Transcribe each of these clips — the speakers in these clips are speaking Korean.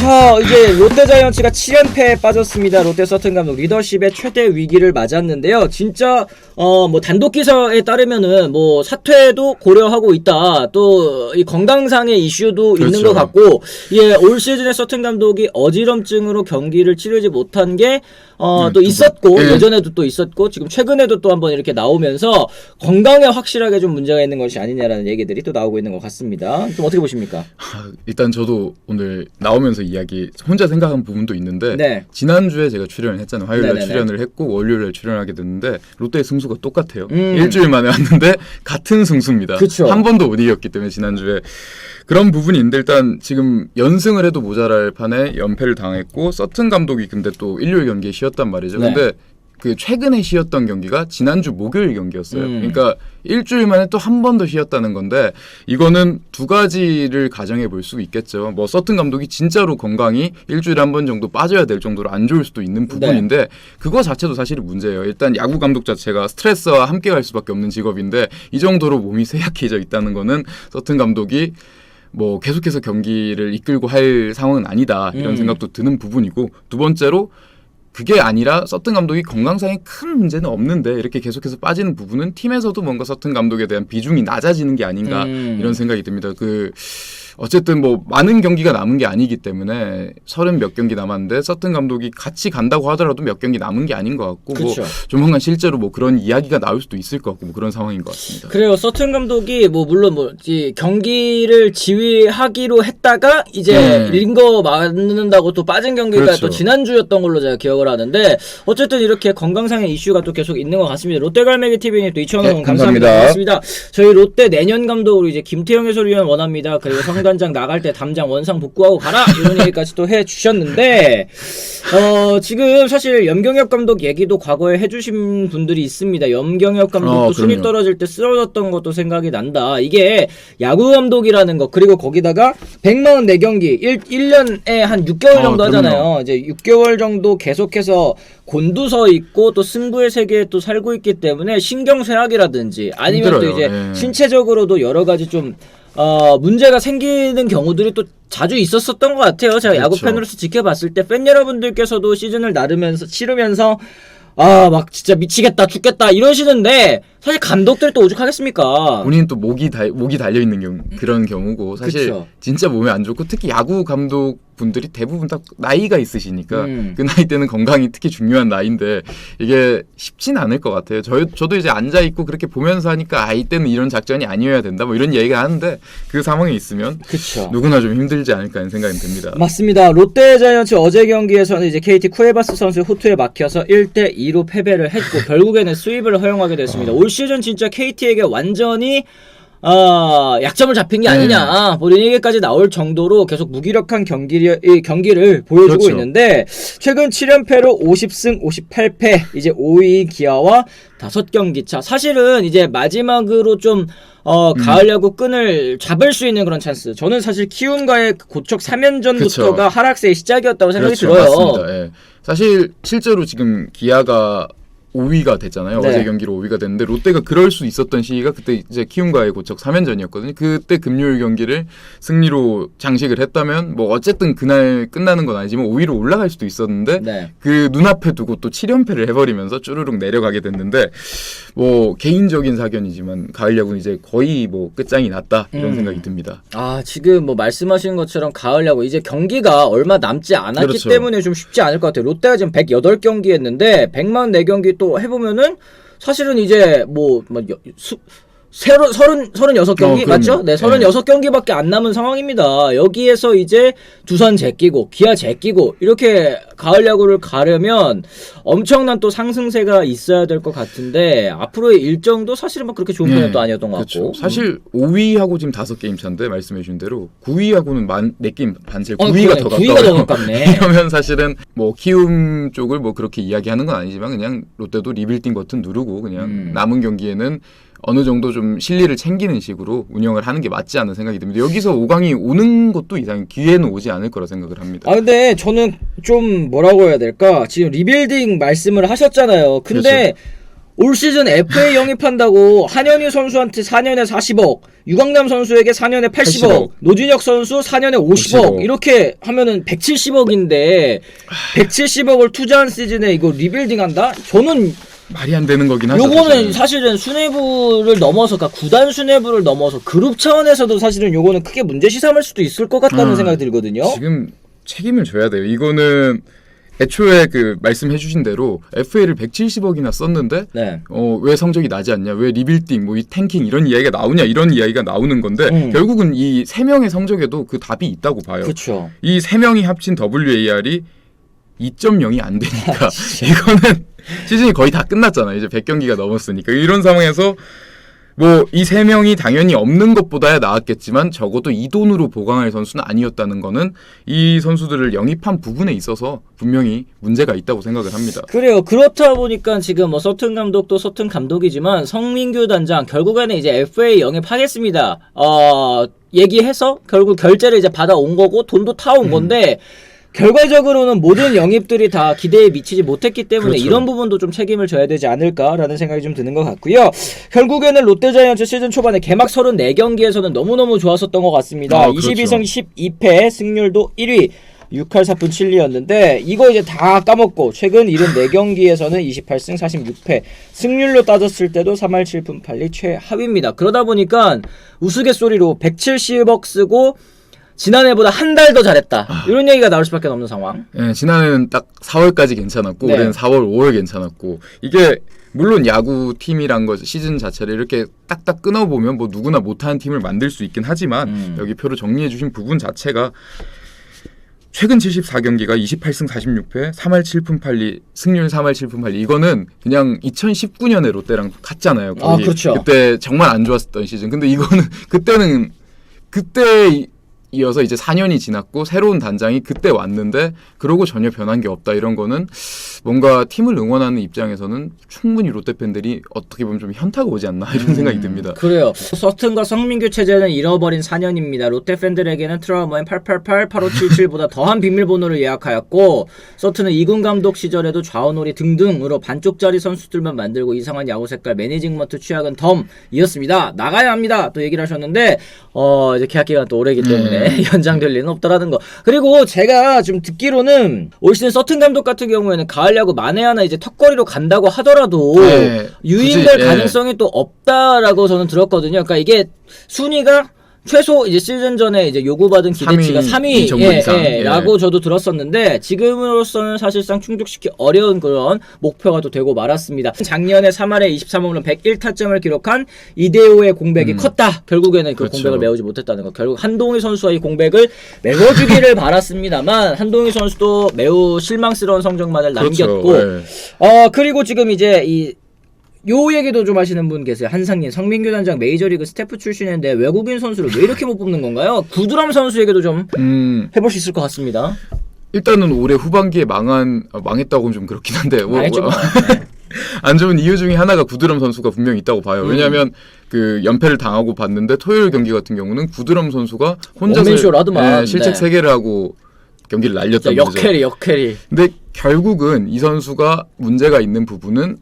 자, 이제 롯데자이언츠가 7연패에 빠졌습니다. 롯데 서튼 감독 리더십의 최대 위기를 맞았는데요. 진짜 뭐 단독 기사에 따르면은 뭐 사퇴도 고려하고 있다. 또 이 건강상의 이슈도 그렇죠. 있는 것 같고, 예, 올 시즌에 서튼 감독이 어지럼증으로 경기를 치르지 못한 게 또 있었고, 예. 예전에도 또 있었고, 지금 최근에도 또 한번 이렇게 나오면서 건강에 확실하게 좀 문제가 있는 것이 아니냐라는 얘기들이 또 나오고 있는 것 같습니다. 좀 어떻게 보십니까? 일단 저도 오늘 나오면서 이야기 혼자 생각한 부분도 있는데 네. 지난주에 제가 출연을 했잖아요. 화요일날 네네네. 출연을 했고 월요일에 출연하게 됐는데 롯데의 승수가 똑같아요. 일주일 만에 왔는데 같은 승수입니다. 그쵸. 한 번도 못 이겼기 때문에 지난주에 그런 부분이 있는데 일단 지금 연승을 해도 모자랄 판에 연패를 당했고 서튼 감독이 근데 또 일요일 경기에 쉬었단 말이죠. 네. 근데 그 최근에 쉬었던 경기가 지난주 목요일 경기였어요. 그러니까 일주일 만에 또 한 번 더 쉬었다는 건데 이거는 두 가지를 가정해 볼 수 있겠죠. 뭐 서튼 감독이 진짜로 건강이 일주일에 한 번 정도 빠져야 될 정도로 안 좋을 수도 있는 부분인데 그거 자체도 사실은 문제예요. 일단 야구 감독 자체가 스트레스와 함께 갈 수밖에 없는 직업인데 이 정도로 몸이 쇠약해져 있다는 거는 서튼 감독이 뭐 계속해서 경기를 이끌고 할 상황은 아니다 이런 생각도 드는 부분이고 두 번째로 그게 아니라 서튼 감독이 건강상에 큰 문제는 없는데 이렇게 계속해서 빠지는 부분은 팀에서도 뭔가 서튼 감독에 대한 비중이 낮아지는 게 아닌가 이런 생각이 듭니다. 어쨌든 뭐 많은 경기가 남은 게 아니기 때문에 30 몇 경기 남았는데 서튼 감독이 같이 간다고 하더라도 몇 경기 남은 게 아닌 것 같고 그쵸. 뭐 조만간 실제로 뭐 그런 이야기가 나올 수도 있을 것 같고 뭐 그런 상황인 것 같습니다. 그래요. 서튼 감독이 뭐 물론 뭐 경기를 지휘하기로 했다가 이제 링거 맞는다고 또 빠진 경기가 그렇죠. 또 지난주였던 걸로 제가 기억을 하는데 어쨌든 이렇게 건강상의 이슈가 또 계속 있는 것 같습니다. 롯데갈매기 TV님 또 2,000원 감사합니다. 고맙습니다. 저희 롯데 내년 감독으로 이제 김태형 해설위원 원합니다. 그리고 성단장 나갈 때 담장 원상 복구하고 가라 이런 얘기까지 또 해주셨는데 지금 사실 염경엽 감독 얘기도 과거에 해주신 분들이 있습니다. 염경엽 감독도 순위 떨어질 때 쓰러졌던 것도 생각이 난다. 이게 야구 감독이라는 것 그리고 거기다가 144경기 1년에 한 6개월 정도 하잖아요. 이제 6개월 정도 계속해서 곤두서 있고 또 승부의 세계에 또 살고 있기 때문에 신경쇠약이라든지 아니면 또 이제 신체적으로도 여러 가지 좀 문제가 생기는 경우들이 또 자주 있었었던 것 같아요. 제가 야구 팬으로서 지켜봤을 때 팬 여러분들께서도 시즌을 치르면서 막 진짜 미치겠다 죽겠다 이러시는데 사실 감독들 또 오죽하겠습니까? 본인 또 목이 달려있는 그런 경우고 사실 그쵸. 진짜 몸에 안 좋고 특히 야구 감독 분들이 대부분 다 나이가 있으시니까 그 나이 때는 건강이 특히 중요한 나이인데 이게 쉽진 않을 것 같아요. 저도 이제 앉아있고 그렇게 보면서 하니까 이때는 이런 작전이 아니어야 된다 뭐 이런 얘기가 하는데 그 상황에 있으면 그쵸. 누구나 좀 힘들지 않을까 하는 생각이 듭니다. 맞습니다. 롯데자이언츠 어제 경기에서는 이제 KT 쿠에바스 선수 호투에 막혀서 1대2로 패배를 했고 결국에는 수입을 허용하게 됐습니다. 올 시즌 진짜 KT에게 완전히 약점을 잡힌 게 아니냐 뭐 이런 얘기까지 나올 정도로 계속 무기력한 경기를 보여주고 있는데 최근 7연패로 50승 58패 이제 5위 기아와 5경기 차 사실은 이제 마지막으로 좀 가을 야구 끈을 잡을 수 있는 그런 찬스 저는 사실 키움과의 고척 3연전부터가 하락세의 시작이었다고 생각이 들어요. 맞습니다. 예. 사실 실제로 지금 기아가 5위가 됐잖아요. 네. 어제 경기로 5위가 됐는데 롯데가 그럴 수 있었던 시기가 그때 이제 키움과의 고척 3연전이었거든요. 그때 금요일 경기를 승리로 장식을 했다면 뭐 어쨌든 그날 끝나는 건 아니지만 5위로 올라갈 수도 있었는데 그 눈앞에 두고 또 7연패를 해버리면서 쭈르륵 내려가게 됐는데 뭐 개인적인 사견이지만 가을 야구는 이제 거의 뭐 끝장이 났다 이런 생각이 듭니다. 지금 뭐 말씀하신 것처럼 가을 야구 이제 경기가 얼마 남지 않았기 때문에 좀 쉽지 않을 것 같아요. 롯데가 지금 108경기 했는데 144경기 또 해보면은 사실은 이제 36경기 맞죠? 네, 36경기밖에 안 남은 상황입니다. 여기에서 이제 두산 제끼고 기아 제끼고 이렇게 가을 야구를 가려면 엄청난 또 상승세가 있어야 될 것 같은데 앞으로의 일정도 사실은 막 그렇게 좋은 편은 또 아니었던 것 같고 사실 5위하고 지금 5게임 차인데 말씀해 주신 대로 9위하고는 4게임 반차 9위가 더 가까워요. 9위가 더 가깝네. 이러면 사실은 뭐 키움 쪽을 뭐 그렇게 이야기하는 건 아니지만 그냥 롯데도 리빌딩 버튼 누르고 그냥 남은 경기에는 어느 정도 좀 실리를 챙기는 식으로 운영을 하는 게 맞지 않는 생각이 듭니다. 여기서 5강이 오는 것도 이상 기회는 오지 않을 거라 생각을 합니다. 근데 저는 좀 뭐라고 해야 될까? 지금 리빌딩 말씀을 하셨잖아요. 근데 올 시즌 FA 영입한다고 한현희 선수한테 4년에 40억, 유강남 선수에게 4년에 80억, 노진혁 선수 4년에 50억 이렇게 하면은 170억인데 170억을 투자한 시즌에 이거 리빌딩한다? 저는 말이 안 되는 거긴 하죠. 요거는 사실은 수뇌부를 넘어서, 그러니까 구단 수뇌부를 넘어서 그룹 차원에서도 사실은 요거는 크게 문제시 삼을 수도 있을 것 같다는 생각이 들거든요. 지금 책임을 져야 돼요. 이거는 애초에 그 말씀해주신 대로 FA를 170억이나 썼는데 네. 왜 성적이 나지 않냐, 왜 리빌딩, 뭐 이 탱킹 이런 이야기가 나오냐, 이런 이야기가 나오는 건데 결국은 이 세 명의 성적에도 그 답이 있다고 봐요. 그쵸. 이 세 명이 합친 WAR이 2.0이 안 되니까 이거는 시즌이 거의 다 끝났잖아요. 이제 100경기가 넘었으니까. 이런 상황에서 뭐 이 세 명이 당연히 없는 것보다야 나았겠지만 적어도 이 돈으로 보강할 선수는 아니었다는 거는 이 선수들을 영입한 부분에 있어서 분명히 문제가 있다고 생각을 합니다. 그래요. 그렇다 보니까 지금 뭐 서튼 감독도 서튼 감독이지만 성민규 단장 결국에는 이제 FA 영입하겠습니다. 얘기해서 결국 결제를 이제 받아온 거고 돈도 타온 건데 결과적으로는 모든 영입들이 다 기대에 미치지 못했기 때문에 그렇죠. 이런 부분도 좀 책임을 져야 되지 않을까라는 생각이 좀 드는 것 같고요. 결국에는 롯데자이언츠 시즌 초반에 개막 34경기에서는 너무너무 좋았었던 것 같습니다. 그렇죠. 22승 12패, 승률도 1위. 6할 4푼 7리였는데 이거 이제 다 까먹고 최근 74경기에서는 28승 46패, 승률로 따졌을 때도 3할 7푼 8리 최하위입니다. 그러다 보니까 우스갯소리로 170억 쓰고 지난해보다 한 달 더 잘했다. 이런 얘기가 나올 수밖에 없는 상황. 네, 지난해는 딱 4월까지 괜찮았고 네. 올해는 4월, 5월 괜찮았고 이게 물론 야구 팀이란 거 시즌 자체를 이렇게 딱딱 끊어보면 뭐 누구나 못하는 팀을 만들 수 있긴 하지만 여기 표로 정리해주신 부분 자체가 최근 74경기가 28승 46패, 3할 7푼 8리, 승률 3할 7푼 8리. 이거는 그냥 2019년에 롯데랑 같잖아요. 거의. 그렇죠. 그때 정말 안 좋았었던 시즌. 근데 이거는 그때 이어서 이제 4년이 지났고 새로운 단장이 그때 왔는데 그러고 전혀 변한 게 없다. 이런 거는 뭔가 팀을 응원하는 입장에서는 충분히 롯데 팬들이 어떻게 보면 좀 현타가 오지 않나 이런 생각이 듭니다. 그래요. 서튼과 성민규 체제는 잃어버린 4년입니다. 롯데 팬들에게는 트라우마인 888, 8577보다 더한 비밀번호를 예약하였고 서튼은 2군 감독 시절에도 좌우놀이 등등으로 반쪽짜리 선수들만 만들고 이상한 야구 색깔 매니징먼트 취약은 덤이었습니다. 나가야 합니다. 또 얘기를 하셨는데 이제 계약 기간 또 오래기 때문에 연장될 리는 없다라는 거. 그리고 제가 좀 듣기로는 올 시즌 서튼 감독 같은 경우에는 가을 야구 만에 하나 이제 턱걸이로 간다고 하더라도 유임될 가능성이 또 없다라고 저는 들었거든요. 그러니까 이게 순위가 최소 이제 시즌 전에 이제 요구받은 기대치가 3위 라고 저도 들었었는데 지금으로서는 사실상 충족시키기 어려운 그런 목표가 또 되고 말았습니다. 작년에 3할에 23홈런 101타점을 기록한 이대호의 공백이 컸다. 결국에는 그 공백을 메우지 못했다는 거. 결국 한동희 선수와 이 공백을 메워주기를 바랐습니다만 한동희 선수도 매우 실망스러운 성적만을 남겼고 그리고 지금 이제 요 얘기도 좀 하시는 분 계세요. 한상님, 성민규 단장 메이저리그 스태프 출신인데 외국인 선수를 왜 이렇게 못 뽑는 건가요? 구두람 선수 얘기도 좀 해볼 수 있을 것 같습니다. 일단은 올해 후반기에 망했다고는 좀 그렇긴 한데 망했죠. 안 좋은 이유 중에 하나가 구드럼 선수가 분명히 있다고 봐요. 왜냐하면 그 연패를 당하고 봤는데 토요일 경기 같은 경우는 구드럼 선수가 혼자서 실책 3개를 하고 경기를 날렸단 말이죠. 역캐리. 근데 결국은 이 선수가 문제가 있는 부분은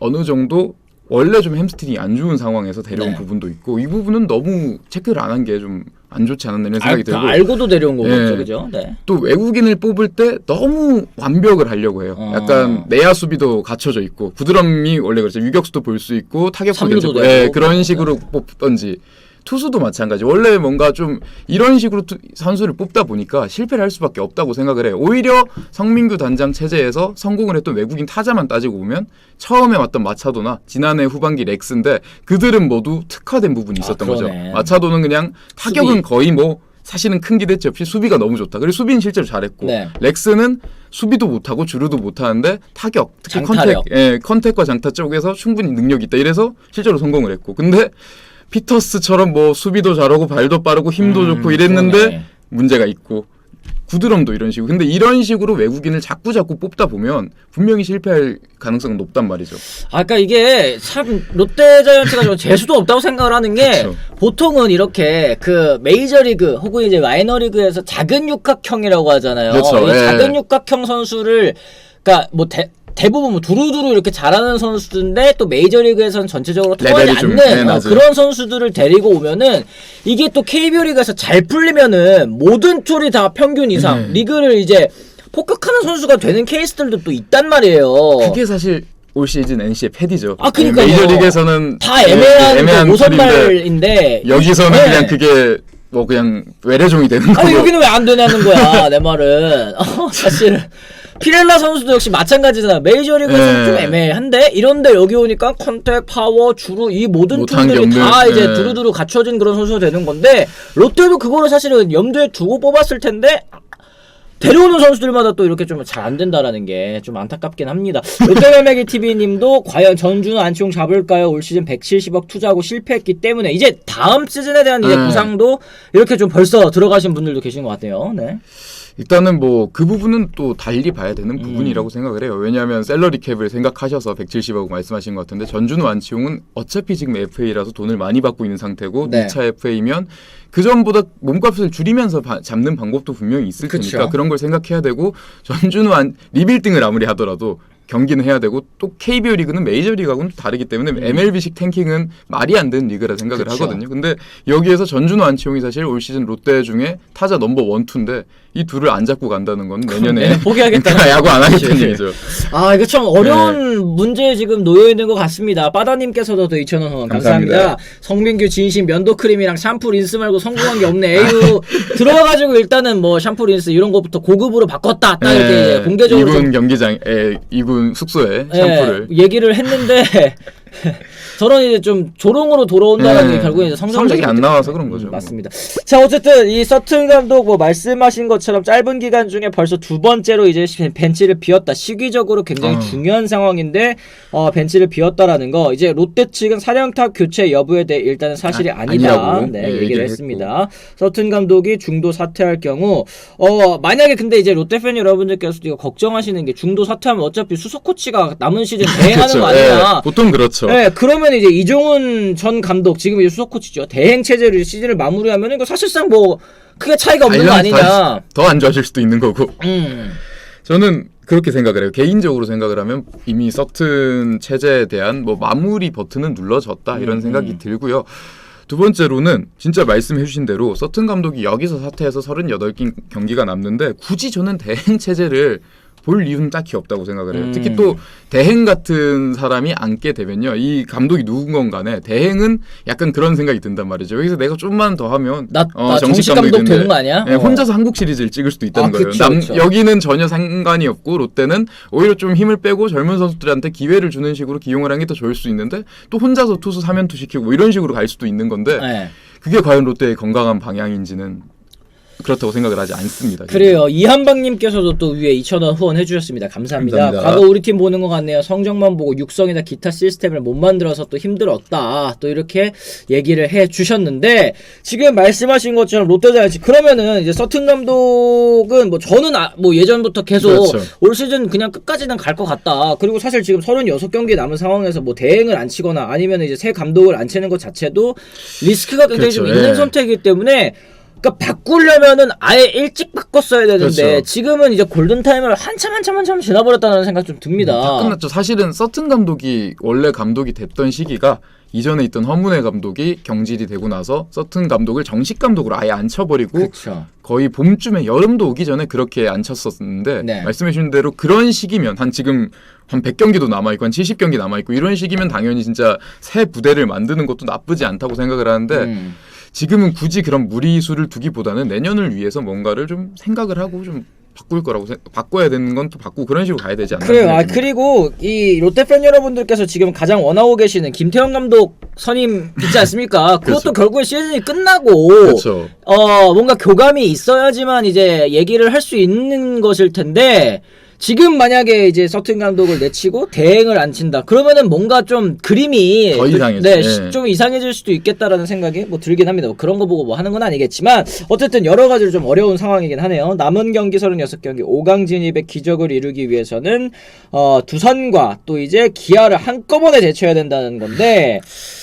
어느 정도 원래 좀 햄스트링이 안 좋은 상황에서 데려온 부분도 있고 이 부분은 너무 체크를 안 한 게 좀 안 좋지 않았나 이런 생각이 들고 알고도 데려온 거겠죠. 그죠? 네. 또 외국인을 뽑을 때 너무 완벽을 하려고 해요. 약간 내야 수비도 갖춰져 있고 구드럼이 원래 그렇죠. 유격수도 볼 수 있고 타격도 괜찮고 그런 식으로 뽑던지 투수도 마찬가지. 원래 뭔가 좀 이런 식으로 선수를 뽑다 보니까 실패를 할 수밖에 없다고 생각을 해요. 오히려 성민규 단장 체제에서 성공을 했던 외국인 타자만 따지고 보면 처음에 왔던 마차도나 지난해 후반기 렉스인데 그들은 모두 특화된 부분이 있었던 거죠. 마차도는 그냥 타격은 거의 뭐 사실은 큰 기대치 없이 수비가 너무 좋다. 그리고 수비는 실제로 잘했고 렉스는 수비도 못하고 주루도 못하는데 타격, 특히 컨택과 장타 쪽에서 충분히 능력이 있다. 이래서 실제로 성공을 했고 근데 피터스처럼 뭐 수비도 잘하고 발도 빠르고 힘도 좋고 이랬는데 문제가 있고 구드럼도 이런 식으로. 근데 이런 식으로 외국인을 자꾸 뽑다 보면 분명히 실패할 가능성은 높단 말이죠. 그러니까 이게 참 롯데자이언츠가 좀 재수도 없다고 생각을 하는 게 보통은 이렇게 그 메이저리그 혹은 이제 마이너리그에서 작은 육각형이라고 하잖아요. 이 작은 육각형 선수를 그러니까 뭐 대부분 뭐 두루두루 이렇게 잘하는 선수인데 또 메이저리그에서는 전체적으로 통하지 레벨이 좀, 않는 맞아요. 그런 선수들을 데리고 오면은 이게 또 KBO 리그에서 잘 풀리면은 모든 툴이 다 평균 이상 리그를 이제 폭격하는 선수가 되는 케이스들도 또 있단 말이에요. 그게 사실 올 시즌 NC의 패디죠. 아, 그러니까요. 메이저리그에서는 다 애매한 그 툴인데 오선발인데 여기서는 네. 그냥 그게 뭐 그냥 외래종이 되는 거고. 아니 여기는 왜 안 되냐는 거야 내 말은. 사실 피렐라 선수도 역시 마찬가지잖아. 메이저리그에서는 좀 애매한데 이런데 여기 오니까 컨택, 파워, 주루 이 모든 툴들이 다 이제 두루두루 갖춰진 그런 선수가 되는 건데 롯데도 그거를 사실은 염두에 두고 뽑았을 텐데 데려오는 선수들마다 또 이렇게 좀 잘 안 된다라는 게 좀 안타깝긴 합니다. 롯데갈매기 TV님도 과연 전준우 안치홍 잡을까요? 올 시즌 170억 투자하고 실패했기 때문에 이제 다음 시즌에 대한 이제 구상도 이렇게 좀 벌써 들어가신 분들도 계신 것 같아요. 네. 일단은 뭐 그 부분은 또 달리 봐야 되는 부분이라고 생각을 해요. 왜냐하면 샐러리 캡을 생각하셔서 170억 말씀하신 것 같은데 전준우 안치홍은 어차피 지금 FA라서 돈을 많이 받고 있는 상태고 네. 2차 FA면 그 전보다 몸값을 줄이면서 잡는 방법도 분명히 있을 그쵸. 테니까 그런 걸 생각해야 되고 전준우 리빌딩을 아무리 하더라도 경기는 해야 되고 또 KBO 리그는 메이저 리그하고는 다르기 때문에 MLB식 탱킹은 말이 안 되는 리그라 생각을 그쵸. 하거든요. 근데 여기에서 전준우 안치홍이 사실 올 시즌 롯데 중에 타자 넘버 1, 2인데 이 둘을 안 잡고 간다는 건 내년에 포기하겠다. 야구 안 하겠다는 얘기죠. 아 이거 참 어려운 문제에 지금 놓여 있는 것 같습니다. 빠다님께서도 2,000원 후원 감사합니다. 성민규 진심 면도 크림이랑 샴푸 린스 말고 성공한 게 없네. 에휴 들어와가지고 일단은 뭐 샴푸 린스 이런 것부터 고급으로 바꿨다. 딱 이렇게 공개적으로 이군 경기장에 이군 숙소에 샴푸를 얘기를 했는데 저런 이제 좀 조롱으로 돌아온다라는 게 결국에 이제 성적이 안 나와서 그런 거죠. 맞습니다. 자 어쨌든 이 서튼 감독 뭐 말씀하신 것처럼 짧은 기간 중에 벌써 두 번째로 이제 벤치를 비웠다. 시기적으로 굉장히 중요한 상황인데 벤치를 비웠다라는 거 이제 롯데 측은 사령탑 교체 여부에 대해 일단은 사실이 아니다. 네, 얘기를 했습니다. 서튼 감독이 중도 사퇴할 경우 만약에 근데 이제 롯데 팬 여러분들께서도 이거 걱정하시는 게 중도 사퇴하면 어차피 수석 코치가 남은 시즌 대행하는 그렇죠. 거 아니냐. 보통 그렇죠. 네, 그러면 이제 이종훈 전 감독 지금 이제 수석 코치죠. 대행 체제로 시즌을 마무리하면 이거 사실상 뭐 크게 차이가 없는 거 아니냐. 더 안 좋아질 수도 있는 거고. 저는 그렇게 생각을 해요. 개인적으로 생각을 하면 이미 서튼 체제에 대한 뭐 마무리 버튼은 눌러졌다 이런 생각이 들고요. 두 번째로는 진짜 말씀해 주신 대로 서튼 감독이 여기서 사퇴해서 38경기가 남는데 굳이 저는 대행 체제를 볼 이유는 딱히 없다고 생각을 해요. 특히 또 대행 같은 사람이 앉게 되면요. 이 감독이 누군 간에 대행은 약간 그런 생각이 든단 말이죠. 여기서 내가 좀만 더 하면 나 정식 감독 되는 거 아니야? 네, 혼자서 한국 시리즈를 찍을 수도 있다는 거예요. 그쵸. 여기는 전혀 상관이 없고 롯데는 오히려 좀 힘을 빼고 젊은 선수들한테 기회를 주는 식으로 기용을 하는 게 더 좋을 수 있는데 또 혼자서 투수 3연투 시키고 뭐 이런 식으로 갈 수도 있는 건데 네. 그게 과연 롯데의 건강한 방향인지는 그렇다고 생각을 하지 않습니다. 그래요. 이한방님께서도 또 위에 2,000원 후원해 주셨습니다. 감사합니다. 과거 우리 팀 보는 것 같네요. 성적만 보고 육성이나 기타 시스템을 못 만들어서 또 힘들었다. 또 이렇게 얘기를 해 주셨는데 지금 말씀하신 것처럼 롯데자이언츠 그러면은 이제 서튼 감독은 뭐 저는 뭐 예전부터 계속 그렇죠. 올 시즌 그냥 끝까지는 갈 것 같다. 그리고 사실 지금 36경기 남은 상황에서 뭐 대행을 안 치거나 아니면 이제 새 감독을 안 치는 것 자체도 리스크가 굉장히 좀 있는 선택이기 때문에 그러니까 바꾸려면은 아예 일찍 바꿨어야 되는데 그렇죠. 지금은 이제 골든타임을 한참 지나버렸다는 생각 좀 듭니다. 다 끝났죠. 사실은 서튼 감독이 원래 감독이 됐던 시기가 이전에 있던 허문회 감독이 경질이 되고 나서 서튼 감독을 정식 감독으로 아예 앉혀버리고 그쵸. 거의 봄쯤에 여름도 오기 전에 그렇게 앉혔었는데 네. 말씀해 주신 대로 그런 시기면 지금 한 100경기도 남아있고 한 70경기 남아있고 이런 시기면 당연히 진짜 새 부대를 만드는 것도 나쁘지 않다고 생각을 하는데 지금은 굳이 그런 무리수를 두기보다는 내년을 위해서 뭔가를 좀 생각을 하고 좀 바꿀 거라고 바꿔야 되는 건 또 바꾸고 그런 식으로 가야 되지 않나. 그래요. 그리고 이 롯데 팬 여러분들께서 지금 가장 원하고 계시는 김태형 감독 선임 있지 않습니까? 그것도 그렇죠. 결국에 시즌이 끝나고 그렇죠. 뭔가 교감이 있어야지만 이제 얘기를 할 수 있는 것일 텐데 지금 만약에 이제 서튼 감독을 내치고 대행을 안 친다. 그러면은 뭔가 좀 그림이 더 이상해져. 네, 좀 이상해질 수도 있겠다라는 생각이 뭐 들긴 합니다. 뭐 그런 거 보고 뭐 하는 건 아니겠지만 어쨌든 여러 가지로 좀 어려운 상황이긴 하네요. 남은 경기 36경기 5강 진입의 기적을 이루기 위해서는 두산과 또 이제 기아를 한꺼번에 제쳐야 된다는 건데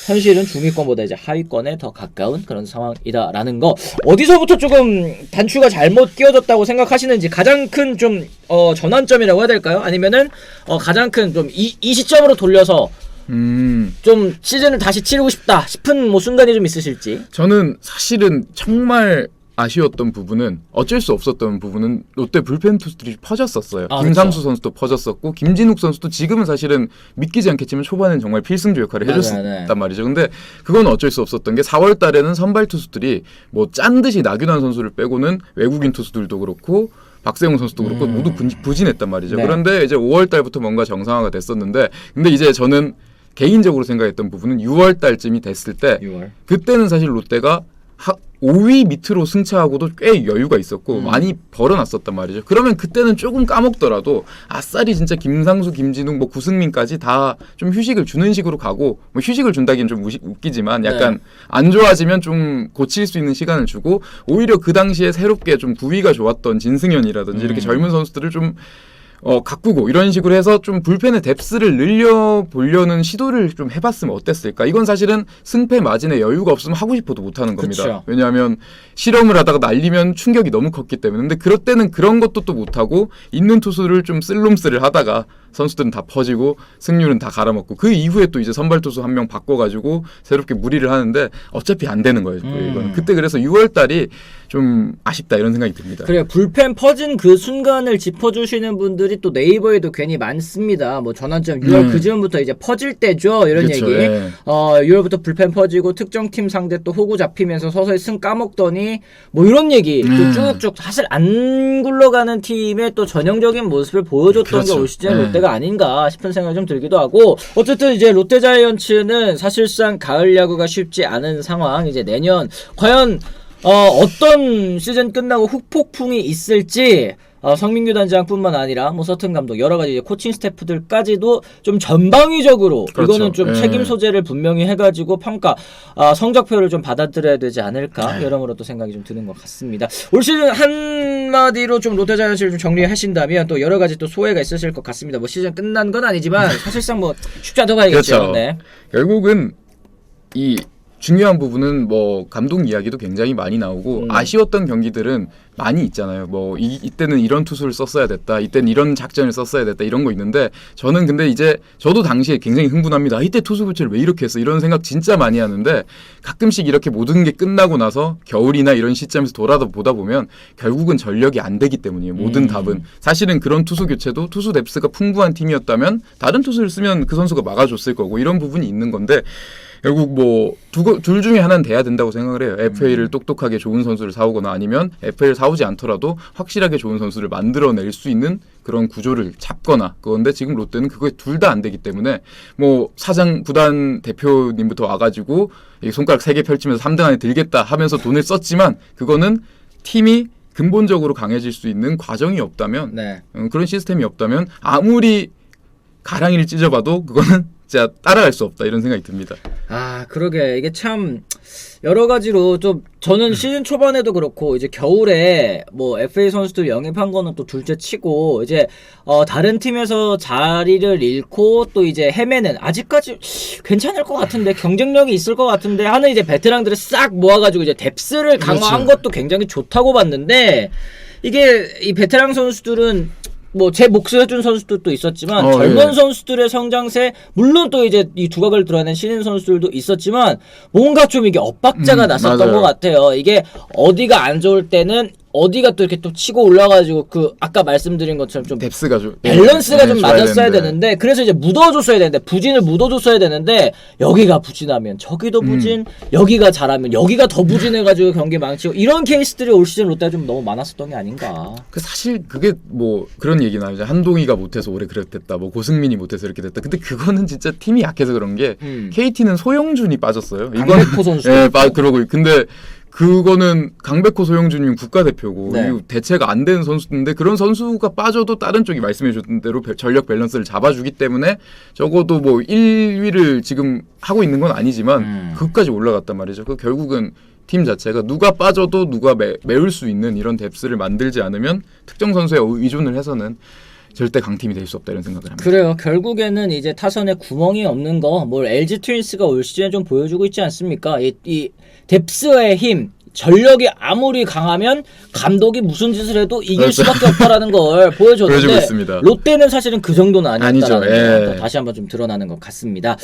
현실은 중위권보다 이제 하위권에 더 가까운 그런 상황이다라는 거. 어디서부터 조금 단추가 잘못 끼워졌다고 생각하시는지 가장 큰 좀 전환점이라고 해야 될까요? 아니면은 가장 큰 좀 이 시점으로 돌려서 좀 시즌을 다시 치르고 싶다 싶은 뭐 순간이 좀 있으실지. 저는 사실은 정말 아쉬웠던 부분은 어쩔 수 없었던 부분은 롯데 불펜 투수들이 퍼졌었어요. 김상수 그렇죠. 선수도 퍼졌었고 김진욱 선수도 지금은 사실은 믿기지 않겠지만 초반에는 정말 필승조 역할을 해줬단 말이죠. 근데 그건 어쩔 수 없었던 게 4월 달에는 선발 투수들이 뭐 짠 듯이 나균환 선수를 빼고는 외국인 투수들도 그렇고 박세웅 선수도 그렇고 모두 부진했단 말이죠. 네. 그런데 이제 5월 달부터 뭔가 정상화가 됐었는데 근데 이제 저는 개인적으로 생각했던 부분은 6월 달쯤이 됐을 때 6월. 그때는 사실 롯데가 5위 밑으로 승차하고도 꽤 여유가 있었고 많이 벌어놨었단 말이죠. 그러면 그때는 조금 까먹더라도 아싸리 진짜 김상수, 김진욱, 뭐 구승민까지 다 좀 휴식을 주는 식으로 가고 뭐 휴식을 준다기엔 좀 웃기지만 약간 안 좋아지면 좀 고칠 수 있는 시간을 주고 오히려 그 당시에 새롭게 좀 구위가 좋았던 진승현이라든지 이렇게 젊은 선수들을 좀 가꾸고 이런 식으로 해서 좀 불펜의 뎁스를 늘려보려는 시도를 좀 해봤으면 어땠을까. 이건 사실은 승패 마진에 여유가 없으면 하고 싶어도 못하는 겁니다. 그쵸. 왜냐하면 실험을 하다가 날리면 충격이 너무 컸기 때문에. 근데 그럴 때는 그런 것도 또 못하고 있는 투수를 좀 쓸lum스를 하다가 선수들은 다 퍼지고 승률은 다 갈아먹고 그 이후에 또 이제 선발 투수 한 명 바꿔가지고 새롭게 무리를 하는데 어차피 안 되는 거예요. 이거는. 그때 그래서 6월 달이 좀 아쉽다 이런 생각이 듭니다. 그래요. 불펜 퍼진 그 순간을 짚어주시는 분들이 또 네이버에도 괜히 많습니다. 뭐 전환점 6월 그 즈음부터 이제 퍼질 때죠. 이런 그렇죠, 얘기. 예. 6월부터 불펜 퍼지고 특정 팀 상대 또 호구 잡히면서 서서히 승 까먹더니 뭐 이런 얘기 또 쭉쭉 사실 안 굴러가는 팀의 또 전형적인 모습을 보여줬던 그렇죠. 게 올 시즌 롯데가 아닌가 싶은 생각이 좀 들기도 하고 어쨌든 이제 롯데자이언츠는 사실상 가을 야구가 쉽지 않은 상황. 이제 내년 과연 어떤 시즌 끝나고 후폭풍이 있을지 성민규 단장뿐만 아니라 뭐 서튼 감독 여러 가지 이제 코칭 스태프들까지도 좀 전방위적으로 그렇죠. 이거는 좀 책임 소재를 분명히 해가지고 평가 성적표를 좀 받아들여야 되지 않을까 여러모로 또 생각이 좀 드는 것 같습니다. 올 시즌 한마디로 좀 롯데자이언츠를 좀 정리하신다면 또 여러 가지 또 소회가 있으실 것 같습니다. 뭐 시즌 끝난 건 아니지만 사실상 뭐 쉽지 않다고 봐야겠죠. 그렇죠. 네. 결국은 이 중요한 부분은 뭐 감독 이야기도 굉장히 많이 나오고 아쉬웠던 경기들은 많이 있잖아요. 뭐 이때는 이런 투수를 썼어야 됐다. 이때는 이런 작전을 썼어야 됐다. 이런 거 있는데 저는 근데 이제 저도 당시에 굉장히 흥분합니다. 이때 투수 교체를 왜 이렇게 했어? 이런 생각 진짜 많이 하는데 가끔씩 이렇게 모든 게 끝나고 나서 겨울이나 이런 시점에서 돌아보다 보면 결국은 전력이 안 되기 때문이에요. 모든 답은. 사실은 그런 투수 교체도 투수 뎁스가 풍부한 팀이었다면 다른 투수를 쓰면 그 선수가 막아줬을 거고 이런 부분이 있는 건데 결국 뭐 둘 중에 하나는 돼야 된다고 생각을 해요. FA를 똑똑하게 좋은 선수를 사오거나 아니면 FA를 사오지 않더라도 확실하게 좋은 선수를 만들어낼 수 있는 그런 구조를 잡거나 그건데 지금 롯데는 그거에 둘 다 안 되기 때문에 뭐 사장 구단 대표님부터 와가지고 손가락 3개 펼치면서 3등 안에 들겠다 하면서 돈을 썼지만 그거는 팀이 근본적으로 강해질 수 있는 과정이 없다면 그런 시스템이 없다면 아무리 가랑이를 찢어봐도 그거는 진짜 따라갈 수 없다 이런 생각이 듭니다. 그러게 이게 참 여러 가지로 좀 저는 시즌 초반에도 그렇고 이제 겨울에 뭐 FA 선수들 영입한 거는 또 둘째치고 이제 다른 팀에서 자리를 잃고 또 이제 헤매는 아직까지 괜찮을 것 같은데 경쟁력이 있을 것 같은데 하는 이제 베테랑들을 싹 모아가지고 이제 뎁스를 강화한 것도 굉장히 좋다고 봤는데 이게 이 베테랑 선수들은 뭐 제 몫을 해준 선수들도 있었지만 젊은 선수들의 성장세 물론 또 이제 이 두각을 드러낸 신인 선수들도 있었지만 뭔가 좀 이게 엇박자가 났었던 것 같아요. 이게 어디가 안 좋을 때는 어디가 또 이렇게 또 치고 올라가지고 그 아까 말씀드린 것처럼 좀 뎁스가 좀 밸런스가 좀 맞았어야 되는데 그래서 이제 묻어줬어야 되는데 부진을 묻어줬어야 되는데 여기가 부진하면 저기도 부진 여기가 잘하면 여기가 더 부진해가지고 경기 망치고 이런 케이스들이 올 시즌 롯데가 좀 너무 많았었던 게 아닌가. 사실 그게 뭐 그런 얘기 나오죠. 한동희가 못해서 올해 그랬댔다. 뭐 고승민이 못해서 이렇게 됐다. 근데 그거는 진짜 팀이 약해서 그런 게 KT는 소영준이 빠졌어요. 강백호 선수. 그러고 근데 그거는 강백호 소영준이면 국가대표고 대체가 안 되는 선수인데 그런 선수가 빠져도 다른 쪽이 말씀해 주신 대로 전력 밸런스를 잡아주기 때문에 적어도 뭐 1위를 지금 하고 있는 건 아니지만 그것까지 올라갔단 말이죠. 그 결국은 팀 자체가 누가 빠져도 누가 메울 수 있는 이런 뎁스를 만들지 않으면 특정 선수에 의존을 해서는 절대 강팀이 될 수 없다 이런 생각을 합니다. 그래요. 결국에는 이제 타선에 구멍이 없는 거 뭘 LG 트윈스가 올 시즌에 좀 보여주고 있지 않습니까? 이 뎁스의 힘 전력이 아무리 강하면 감독이 무슨 짓을 해도 이길 그렇죠. 수밖에 없다라는 걸 보여주고 보여줬는데 있습니다. 롯데는 사실은 그 정도는 아니었다는 아니죠. 예. 거 다시 한번 좀 드러나는 것 같습니다.